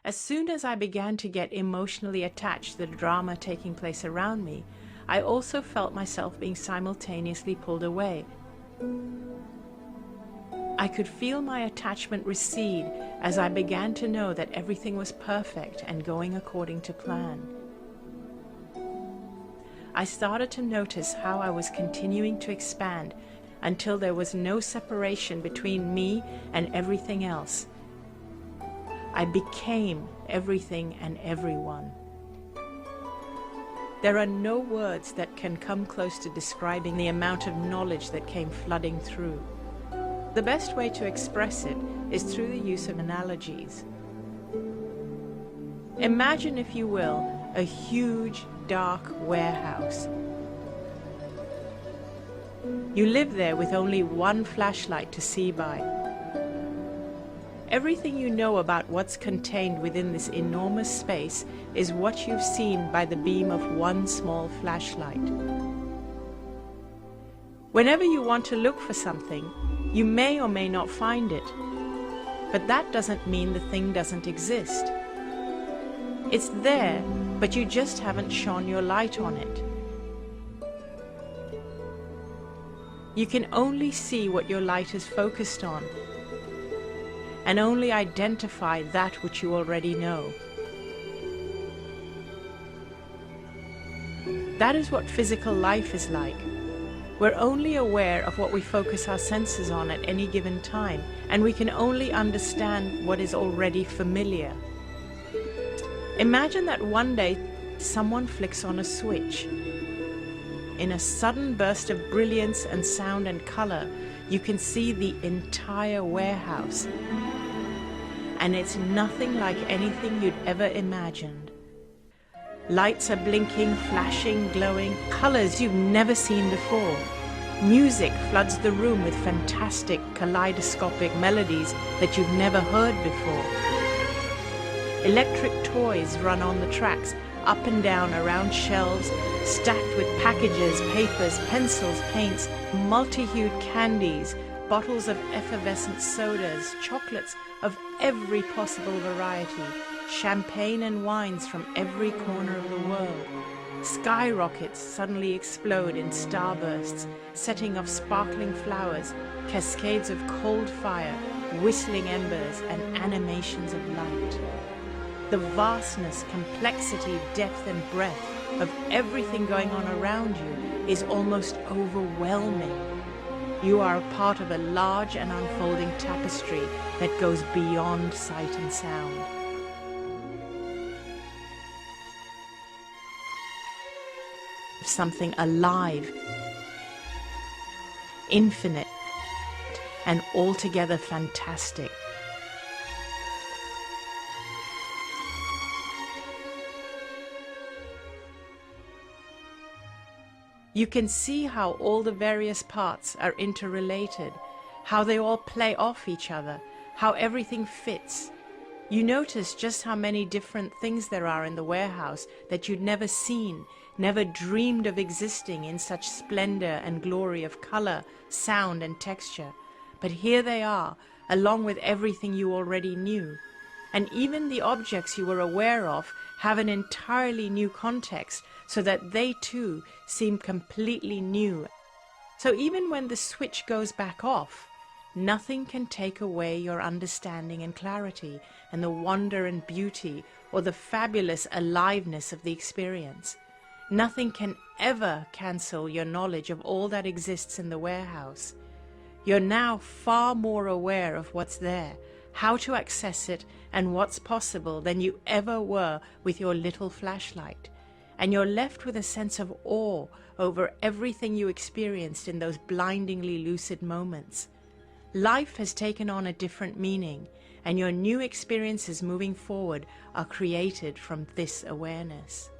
As soon as I began to get emotionally attached to the drama taking place around me, I also felt myself being simultaneously pulled away. I could feel my attachment recede as I began to know that everything was perfect and going according to plan. I started to notice how I was continuing to expand until there was no separation between me and everything else. I became everything and everyone. There are no words that can come close to describing the amount of knowledge that came flooding through. The best way to express it is through the use of analogies. Imagine, if you will, a huge, dark warehouse. You live there with only one flashlight to see by. Everything you know about what's contained within this enormous space is what you've seen by the beam of one small flashlight. Whenever you want to look for something, you may or may not find it, but that doesn't mean the thing doesn't exist. It's there, but you just haven't shone your light on it. You can only see what your light is focused on, and only identify that which you already know. That is what physical life is like. We're only aware of what we focus our senses on at any given time, and we can only understand what is already familiar. Imagine that one day someone flicks on a switch. In a sudden burst of brilliance and sound and color, you can see the entire warehouse. And it's nothing like anything you'd ever imagined. Lights are blinking, flashing, glowing, colors you've never seen before. Music floods the room with fantastic kaleidoscopic melodies that you've never heard before. Electric toys run on the tracks, up and down around shelves, stacked with packages, papers, pencils, paints, multi-hued candies, bottles of effervescent sodas, chocolates of every possible variety, champagne and wines from every corner of the world. Skyrockets suddenly explode in starbursts, setting off sparkling flowers, cascades of cold fire, whistling embers, and animations of light. The vastness, complexity, depth, and breadth of everything going on around you is almost overwhelming. You are a part of a large and unfolding tapestry that goes beyond sight and sound. Something alive, infinite, and altogether fantastic. You can see how all the various parts are interrelated, how they all play off each other, how everything fits. You notice just how many different things there are in the warehouse that you'd never seen, never dreamed of existing in such splendor and glory of color, sound, and texture. But here they are, along with everything you already knew. And even the objects you were aware of have an entirely new context, so that they too seem completely new. So even when the switch goes back off, nothing can take away your understanding and clarity, and the wonder and beauty, or the fabulous aliveness of the experience. Nothing can ever cancel your knowledge of all that exists in the warehouse. You're now far more aware of what's there, how to access it, and what's possible than you ever were with your little flashlight. And you're left with a sense of awe over everything you experienced in those blindingly lucid moments. Life has taken on a different meaning, and your new experiences moving forward are created from this awareness.